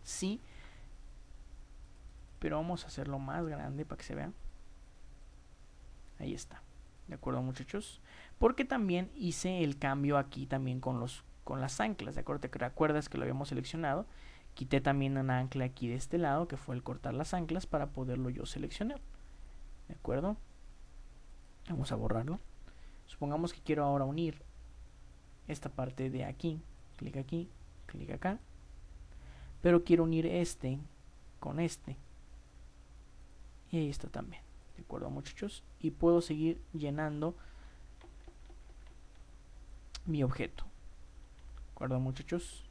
sí, pero vamos a hacerlo más grande para que se vea. Ahí está, de acuerdo, muchachos, porque también hice el cambio aquí también con las anclas, de acuerdo. ¿Te acuerdas que lo habíamos seleccionado? Quité también una ancla aquí de este lado, que fue el cortar las anclas, para poderlo yo seleccionar, de acuerdo. Vamos a borrarlo. Supongamos que quiero ahora unir esta parte de aquí, clic acá, pero quiero unir este con este, y ahí está también, de acuerdo, muchachos, y puedo seguir llenando mi objeto, de acuerdo, muchachos.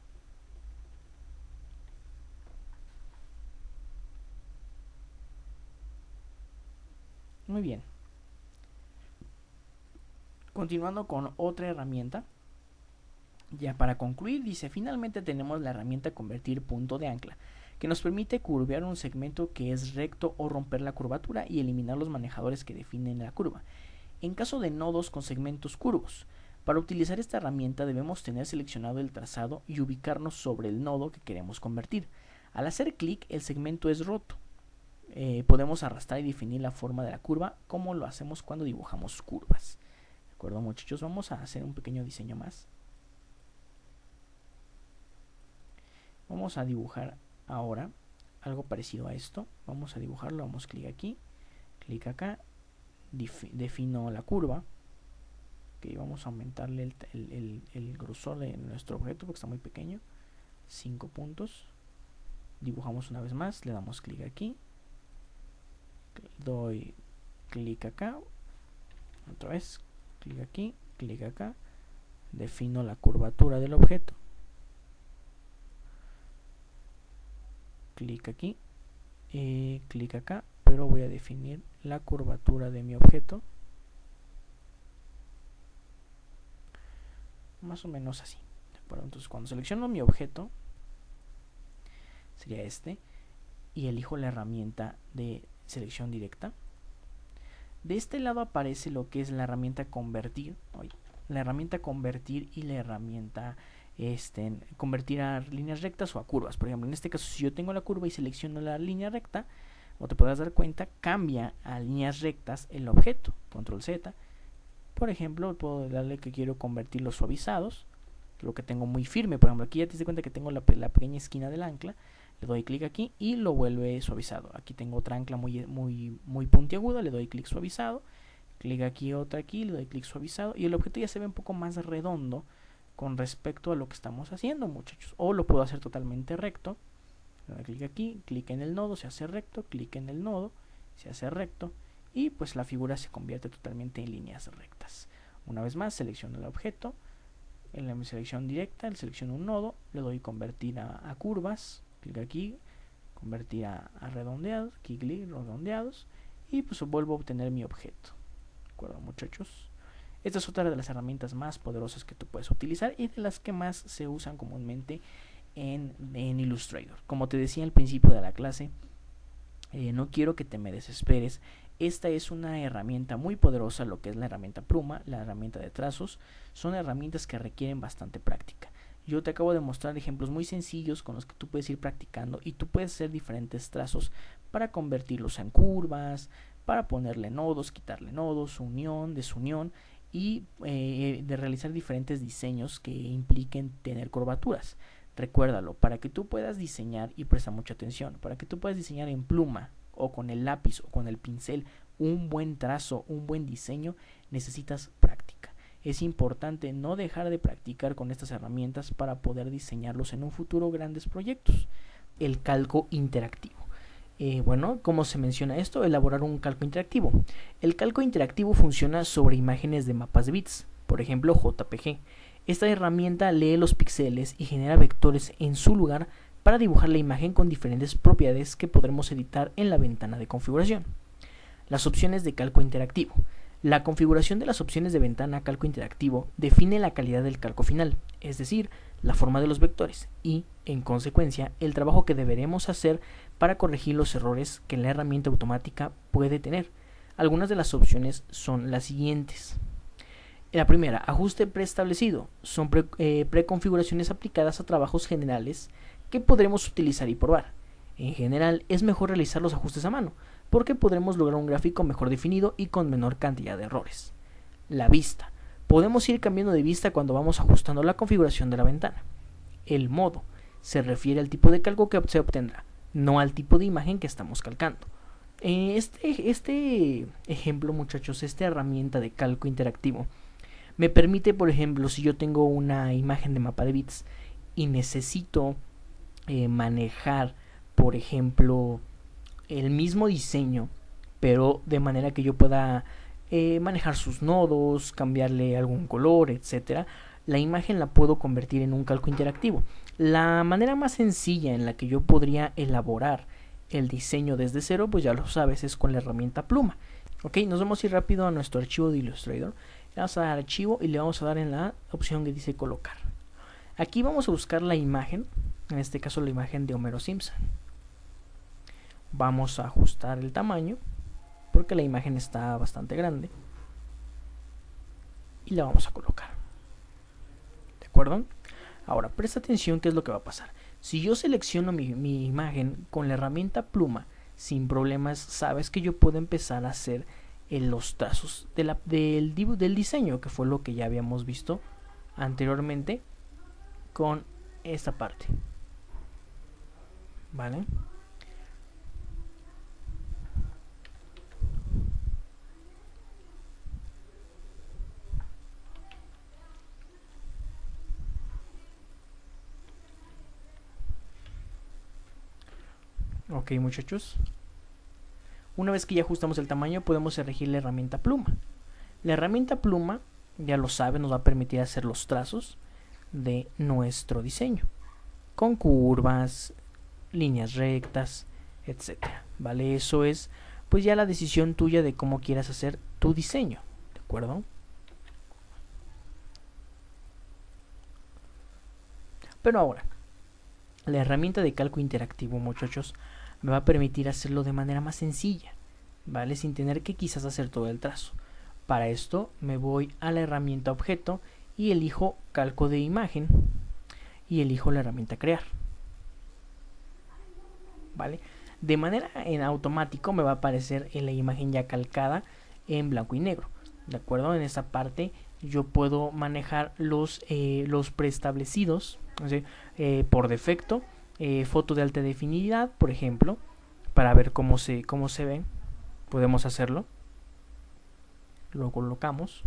Muy bien, continuando con otra herramienta. Ya para concluir, dice, finalmente tenemos la herramienta convertir punto de ancla, que nos permite curvear un segmento que es recto o romper la curvatura y eliminar los manejadores que definen la curva, en caso de nodos con segmentos curvos. Para utilizar esta herramienta debemos tener seleccionado el trazado y ubicarnos sobre el nodo que queremos convertir. Al hacer clic, el segmento es roto. Podemos arrastrar y definir la forma de la curva, como lo hacemos cuando dibujamos curvas. ¿De acuerdo, muchachos? Vamos a hacer un pequeño diseño más. Vamos a dibujar ahora algo parecido a esto. Vamos a dibujarlo, damos clic aquí, clic acá, defino la curva. Okay, vamos a aumentarle el grosor de nuestro objeto porque está muy pequeño. 5 puntos. Dibujamos una vez más, le damos clic aquí, doy clic acá, otra vez, clic aquí, clic acá, defino la curvatura del objeto. Clic aquí, clic acá, pero voy a definir la curvatura de mi objeto. Más o menos así. Entonces cuando selecciono mi objeto, sería este, y elijo la herramienta de selección directa. De este lado aparece lo que es la herramienta convertir, la herramienta convertir y la herramienta convertir a líneas rectas o a curvas. Por ejemplo, en este caso, si yo tengo la curva y selecciono la línea recta, como te podrás dar cuenta, cambia a líneas rectas el objeto. Control Z. Por ejemplo, puedo darle que quiero convertir los suavizados, lo que tengo muy firme. Por ejemplo, aquí ya te das cuenta que tengo la pequeña esquina del ancla. Le doy clic aquí y lo vuelve suavizado. Aquí tengo otra ancla muy puntiaguda, le doy clic suavizado. Clic aquí, otra aquí, le doy clic suavizado. Y el objeto ya se ve un poco más redondo con respecto a lo que estamos haciendo, muchachos. O lo puedo hacer totalmente recto. Le doy clic aquí, clic en el nodo, se hace recto, clic en el nodo se hace recto y pues la figura se convierte totalmente en líneas rectas. Una vez más selecciono el objeto, en la selección directa, le selecciono un nodo, le doy convertir a curvas, clic aquí, convertir a redondeados, aquí clic, redondeados, y pues vuelvo a obtener mi objeto. ¿De acuerdo, muchachos? Esta es otra de las herramientas más poderosas que tú puedes utilizar y de las que más se usan comúnmente en Illustrator. Como te decía al principio de la clase, no quiero que te me desesperes. Esta es una herramienta muy poderosa, lo que es la herramienta pluma, la herramienta de trazos. Son herramientas que requieren bastante práctica. Yo te acabo de mostrar ejemplos muy sencillos con los que tú puedes ir practicando y tú puedes hacer diferentes trazos para convertirlos en curvas, para ponerle nodos, quitarle nodos, unión, desunión y de realizar diferentes diseños que impliquen tener curvaturas. Recuérdalo, para que tú puedas diseñar, y presta mucha atención, para que tú puedas diseñar en pluma o con el lápiz o con el pincel un buen trazo, un buen diseño, necesitas práctica. Es importante no dejar de practicar con estas herramientas para poder diseñarlos en un futuro grandes proyectos. El calco interactivo. Bueno, ¿cómo se menciona esto? Elaborar un calco interactivo. El calco interactivo funciona sobre imágenes de mapas de bits, por ejemplo JPG. Esta herramienta lee los píxeles y genera vectores en su lugar para dibujar la imagen con diferentes propiedades que podremos editar en la ventana de configuración. Las opciones de calco interactivo. La configuración de las opciones de ventana calco interactivo define la calidad del calco final, es decir, la forma de los vectores y, en consecuencia, el trabajo que deberemos hacer para corregir los errores que la herramienta automática puede tener. Algunas de las opciones son las siguientes. La primera, ajuste preestablecido. Son preconfiguraciones aplicadas a trabajos generales que podremos utilizar y probar. En general, es mejor realizar los ajustes a mano, porque podremos lograr un gráfico mejor definido y con menor cantidad de errores. La vista. Podemos ir cambiando de vista cuando vamos ajustando la configuración de la ventana. El modo. Se refiere al tipo de calco que se obtendrá, no al tipo de imagen que estamos calcando. Este ejemplo, muchachos, esta herramienta de calco interactivo me permite, por ejemplo, si yo tengo una imagen de mapa de bits y necesito manejar, por ejemplo, el mismo diseño, pero de manera que yo pueda manejar sus nodos, cambiarle algún color, etcétera, la imagen la puedo convertir en un calco interactivo. La manera más sencilla en la que yo podría elaborar el diseño desde cero, pues ya lo sabes, es con la herramienta pluma. Ok, nos vamos a ir rápido a nuestro archivo de Illustrator. Le vamos a dar archivo y le vamos a dar en la opción que dice colocar. Aquí vamos a buscar la imagen, en este caso la imagen de Homero Simpson. Vamos a ajustar el tamaño porque la imagen está bastante grande y la vamos a colocar. ¿De acuerdo? Ahora presta atención qué es lo que va a pasar. Si yo selecciono mi imagen con la herramienta pluma sin problemas, sabes que yo puedo empezar a hacer los trazos del diseño, que fue lo que ya habíamos visto anteriormente con esta parte. ¿Vale? Ok, muchachos. Una vez que ya ajustamos el tamaño, podemos elegir la herramienta pluma. La herramienta pluma, ya lo sabe, nos va a permitir hacer los trazos de nuestro diseño, con curvas, líneas rectas, etcétera. ¿Vale? Eso es pues ya la decisión tuya de cómo quieras hacer tu diseño. ¿De acuerdo? Pero ahora, la herramienta de calco interactivo, muchachos, me va a permitir hacerlo de manera más sencilla, ¿vale? Sin tener que quizás hacer todo el trazo. Para esto me voy a la herramienta objeto y elijo calco de imagen y elijo la herramienta crear, ¿vale? De manera en automático me va a aparecer en la imagen ya calcada en blanco y negro, ¿de acuerdo? En esta parte yo puedo manejar los preestablecidos, o sea, por defecto, foto de alta definidad, por ejemplo, para ver cómo se ven. Podemos hacerlo. Lo colocamos.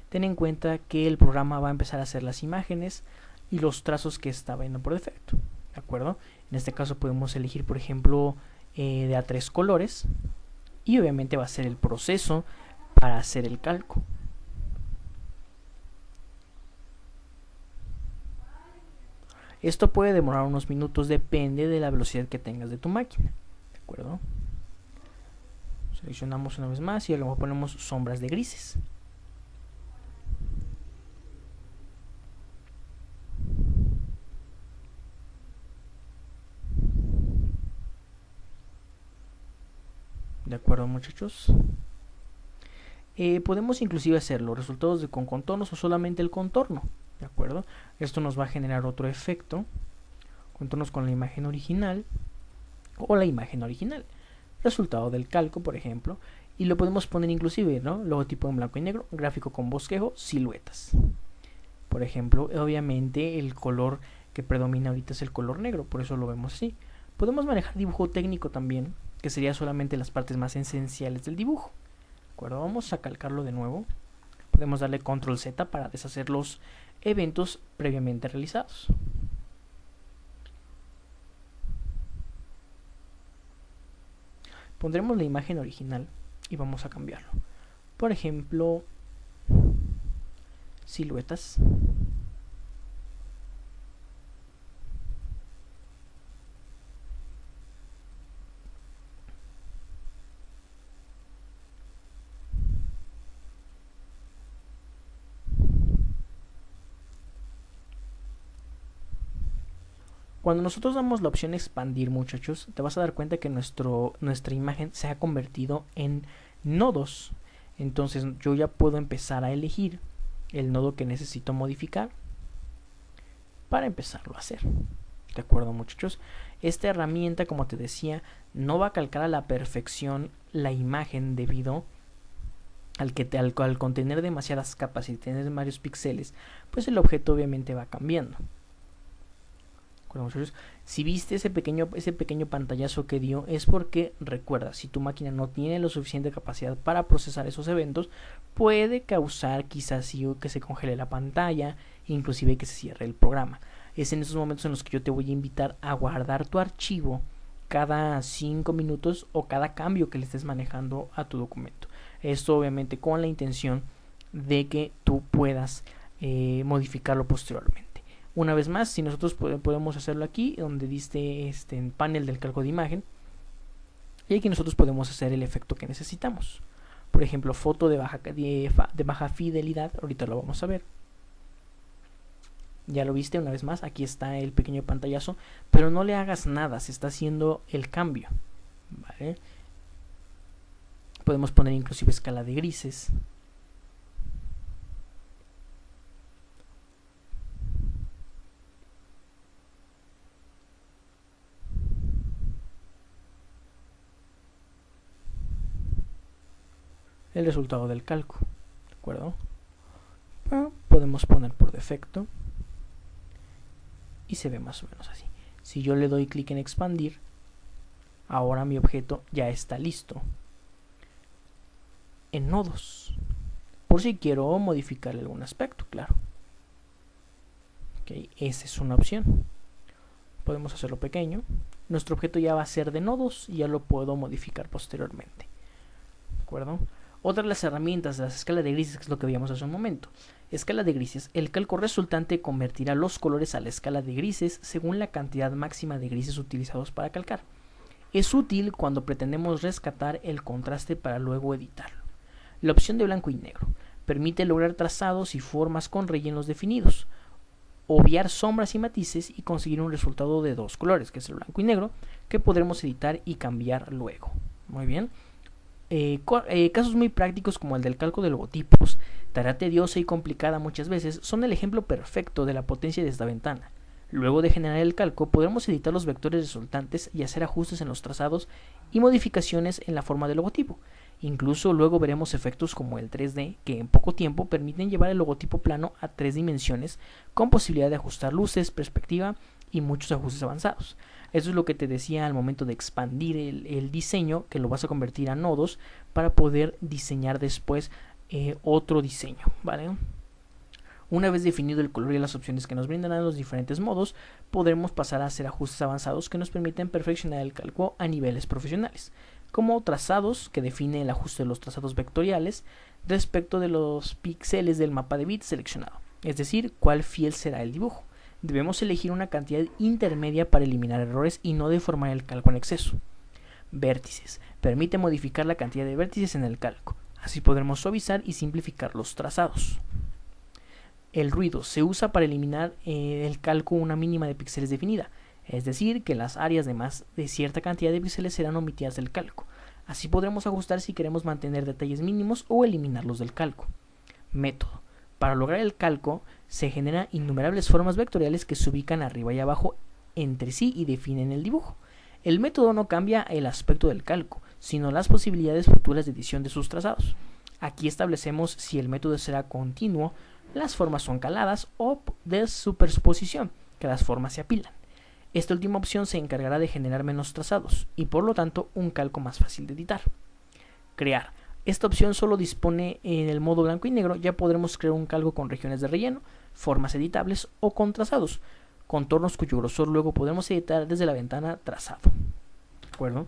Ten en cuenta que el programa va a empezar a hacer las imágenes y los trazos que está viendo por defecto, ¿de acuerdo? En este caso podemos elegir, por ejemplo, de a 3 colores, y obviamente va a ser el proceso para hacer el calco. Esto puede demorar unos minutos, depende de la velocidad que tengas de tu máquina, ¿de acuerdo? Seleccionamos una vez más y luego ponemos sombras de grises. ¿De acuerdo, muchachos? Podemos inclusive hacer los resultados con contornos o solamente el contorno, ¿de acuerdo? Esto nos va a generar otro efecto, contornos con la imagen original o la imagen original, resultado del calco, por ejemplo, y lo podemos poner inclusive, ¿no? Logotipo en blanco y negro, gráfico con bosquejo, siluetas. Por ejemplo, obviamente el color que predomina ahorita es el color negro, por eso lo vemos así. Podemos manejar dibujo técnico también, que sería solamente las partes más esenciales del dibujo. ¿De acuerdo? Vamos a calcarlo de nuevo. Podemos darle control Z para deshacer los eventos previamente realizados. Pondremos la imagen original y vamos a cambiarlo. Por ejemplo, siluetas. Cuando nosotros damos la opción expandir, muchachos, te vas a dar cuenta que nuestra imagen se ha convertido en nodos. Entonces yo ya puedo empezar a elegir el nodo que necesito modificar para empezarlo a hacer. ¿De acuerdo, muchachos? Esta herramienta, como te decía, no va a calcar a la perfección la imagen debido al contener demasiadas capas y tener varios píxeles, pues el objeto obviamente va cambiando. Si viste ese pequeño pantallazo que dio, es porque, recuerda, si tu máquina no tiene lo suficiente capacidad para procesar esos eventos, puede causar quizás que se congele la pantalla, inclusive que se cierre el programa. Es en esos momentos en los que yo te voy a invitar a guardar tu archivo cada 5 minutos o cada cambio que le estés manejando a tu documento. Esto obviamente con la intención de que tú puedas modificarlo posteriormente. Una vez más, si nosotros podemos hacerlo aquí, donde diste en panel del calco de imagen, y aquí nosotros podemos hacer el efecto que necesitamos. Por ejemplo, foto de baja fidelidad, ahorita lo vamos a ver. Ya lo viste una vez más, aquí está el pequeño pantallazo, pero no le hagas nada, se está haciendo el cambio, ¿vale? Podemos poner inclusive escala de grises. El resultado del calco, ¿de acuerdo? Podemos poner por defecto y se ve más o menos así. Si yo le doy clic en expandir, ahora mi objeto ya está listo en nodos, por si quiero modificarle algún aspecto, claro. Okay, esa es una opción. Podemos hacerlo pequeño. Nuestro objeto ya va a ser de nodos y ya lo puedo modificar posteriormente, ¿de acuerdo? Otra de las herramientas de las escalas de grises, que es lo que veíamos hace un momento. Escala de grises. El calco resultante convertirá los colores a la escala de grises según la cantidad máxima de grises utilizados para calcar. Es útil cuando pretendemos rescatar el contraste para luego editarlo. La opción de blanco y negro permite lograr trazados y formas con rellenos definidos, obviar sombras y matices y conseguir un resultado de dos colores, que es el blanco y negro, que podremos editar y cambiar luego. Muy bien. Casos muy prácticos como el del calco de logotipos, tarea tediosa y complicada muchas veces, son el ejemplo perfecto de la potencia de esta ventana. Luego de generar el calco, podremos editar los vectores resultantes y hacer ajustes en los trazados y modificaciones en la forma del logotipo. Incluso luego veremos efectos como el 3D, que en poco tiempo permiten llevar el logotipo plano a 3 dimensiones con posibilidad de ajustar luces, perspectiva y muchos ajustes avanzados. Eso es lo que te decía al momento de expandir el diseño, que lo vas a convertir a nodos para poder diseñar después otro diseño, ¿vale? Una vez definido el color y las opciones que nos brindarán los diferentes modos, podremos pasar a hacer ajustes avanzados que nos permiten perfeccionar el cálculo a niveles profesionales, como trazados, que define el ajuste de los trazados vectoriales respecto de los píxeles del mapa de bits seleccionado, es decir, cuál fiel será el dibujo. Debemos elegir una cantidad intermedia para eliminar errores y no deformar el calco en exceso. Vértices. Permite modificar la cantidad de vértices en el calco. Así podremos suavizar y simplificar los trazados. El ruido se usa para eliminar el calco una mínima de píxeles definida, es decir, que las áreas de más de cierta cantidad de píxeles serán omitidas del calco. Así podremos ajustar si queremos mantener detalles mínimos o eliminarlos del calco. Método. Para lograr el calco se generan innumerables formas vectoriales que se ubican arriba y abajo entre sí y definen el dibujo. El método no cambia el aspecto del calco, sino las posibilidades futuras de edición de sus trazados. Aquí establecemos si el método será continuo, las formas son caladas, o de superposición, que las formas se apilan. Esta última opción se encargará de generar menos trazados y por lo tanto un calco más fácil de editar. Crear. Esta opción solo dispone en el modo blanco y negro. Ya podremos crear un calco con regiones de relleno, formas editables o con trazados, contornos cuyo grosor luego podemos editar desde la ventana trazado. ¿De acuerdo?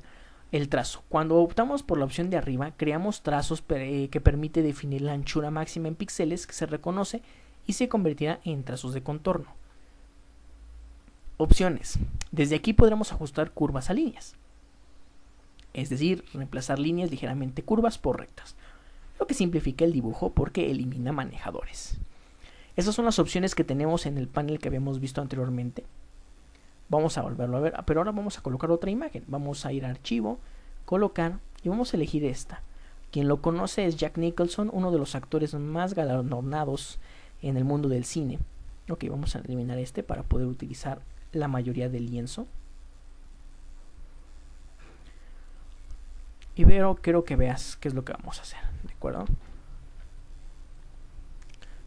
El trazo. Cuando optamos por la opción de arriba, creamos trazos que permite definir la anchura máxima en píxeles que se reconoce y se convertirá en trazos de contorno. Opciones. Desde aquí podremos ajustar curvas a líneas, es decir, reemplazar líneas ligeramente curvas por rectas, lo que simplifica el dibujo porque elimina manejadores. Esas son las opciones que tenemos en el panel que habíamos visto anteriormente. Vamos a volverlo a ver, pero ahora vamos a colocar otra imagen. Vamos a ir a archivo, colocar y vamos a elegir esta. Quien lo conoce es Jack Nicholson, uno de los actores más galardonados en el mundo del cine. Ok, vamos a eliminar este para poder utilizar la mayoría del lienzo. Y quiero que veas qué es lo que vamos a hacer, ¿de acuerdo?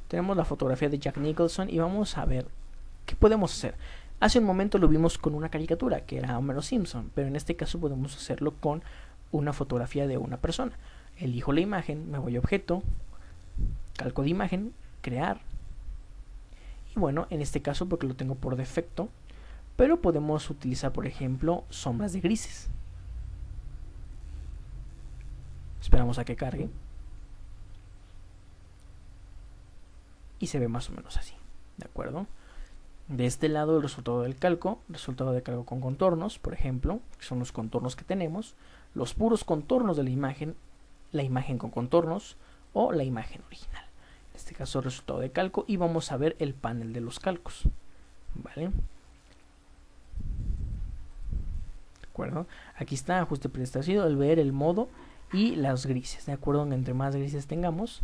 Tenemos la fotografía de Jack Nicholson y vamos a ver qué podemos hacer. Hace un momento lo vimos con una caricatura que era Homero Simpson, pero en este caso podemos hacerlo con una fotografía de una persona. Elijo la imagen, me voy a objeto, calco de imagen, crear. Y bueno, en este caso porque lo tengo por defecto, pero podemos utilizar por ejemplo sombras de grises. Esperamos a que cargue. Y se ve más o menos así, ¿de acuerdo? De este lado el resultado del calco, resultado de calco con contornos, por ejemplo, que son los contornos que tenemos, los puros contornos de la imagen con contornos o la imagen original. En este caso resultado de calco y vamos a ver el panel de los calcos, ¿vale? ¿De acuerdo? Aquí está ajuste preestablecido, el ver el modo y las grises, ¿de acuerdo? Entre más grises tengamos.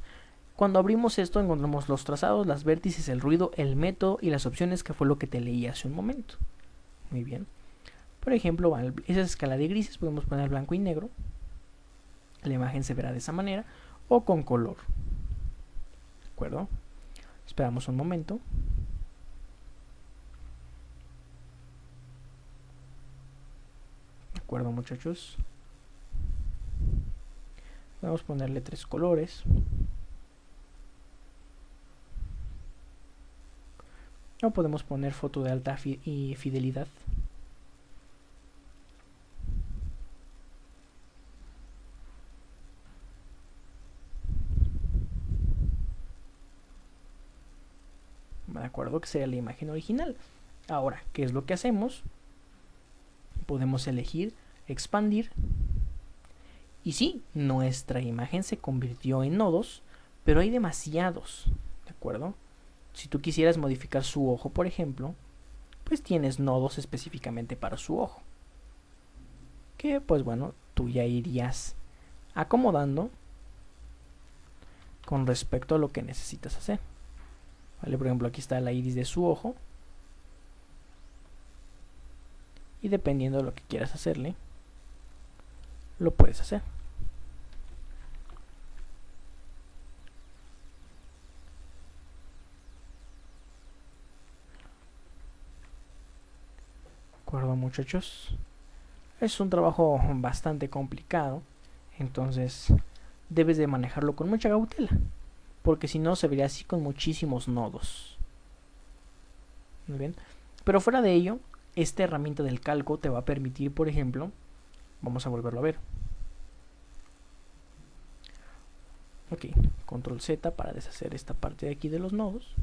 Cuando abrimos esto encontramos los trazados, las vértices, el ruido, el método y las opciones, que fue lo que te leí hace un momento. Muy bien. Por ejemplo, esa escala de grises podemos poner blanco y negro. La imagen se verá de esa manera o con color. ¿De acuerdo? Esperamos un momento. ¿De acuerdo, muchachos? Vamos a ponerle 3 colores. O podemos poner foto de alta fidelidad. De acuerdo, que sería la imagen original. Ahora, ¿qué es lo que hacemos? Podemos elegir expandir. Y sí, nuestra imagen se convirtió en nodos, pero hay demasiados, ¿de acuerdo? Si tú quisieras modificar su ojo, por ejemplo, pues tienes nodos específicamente para su ojo, que pues bueno, tú ya irías acomodando con respecto a lo que necesitas hacer. Vale, por ejemplo, aquí está la iris de su ojo, y dependiendo de lo que quieras hacerle, lo puedes hacer. ¿De acuerdo, muchachos? Es un trabajo bastante complicado, entonces debes de manejarlo con mucha cautela. porque si no se vería así con muchísimos nodos. Muy bien. Pero fuera de ello, esta herramienta del calco te va a permitir, por ejemplo, vamos a volverlo a ver. Ok, control Z para deshacer esta parte de aquí de los nodos.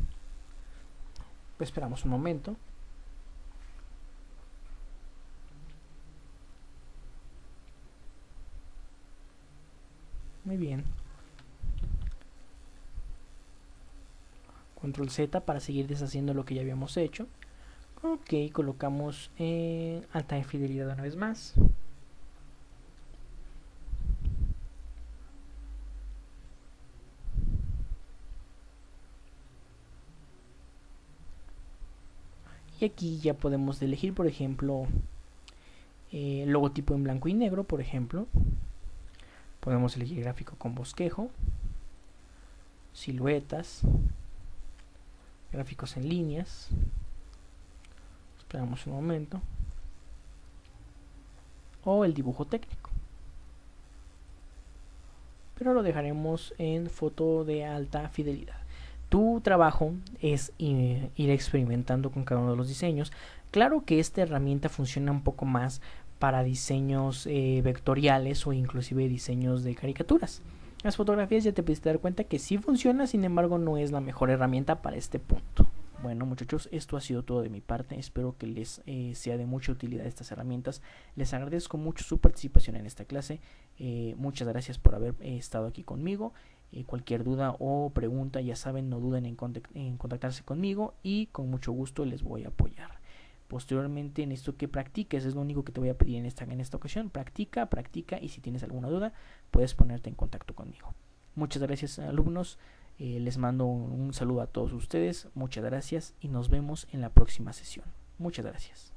Esperamos un momento. Muy bien. Control Z para seguir deshaciendo lo que ya habíamos hecho. Ok, colocamos alta fidelidad una vez más. Y aquí ya podemos elegir, por ejemplo, logotipo en blanco y negro, por ejemplo. Podemos elegir gráfico con bosquejo, siluetas, gráficos en líneas. Esperamos un momento. O el dibujo técnico. Pero lo dejaremos en foto de alta fidelidad. Tu trabajo es ir experimentando con cada uno de los diseños. Claro que esta herramienta funciona un poco más para diseños vectoriales o inclusive diseños de caricaturas. Las fotografías ya te pudiste dar cuenta que sí funciona, sin embargo no es la mejor herramienta para este punto. Bueno, muchachos, esto ha sido todo de mi parte. Espero que les sea de mucha utilidad estas herramientas. Les agradezco mucho su participación en esta clase. Muchas gracias por haber estado aquí conmigo. Cualquier duda o pregunta, ya saben, no duden en contactarse conmigo y con mucho gusto les voy a apoyar. Posteriormente necesito que practiques, es lo único que te voy a pedir en esta ocasión. Practica y si tienes alguna duda puedes ponerte en contacto conmigo. Muchas gracias, alumnos. Les mando un saludo a todos ustedes. Muchas gracias y nos vemos en la próxima sesión. Muchas gracias.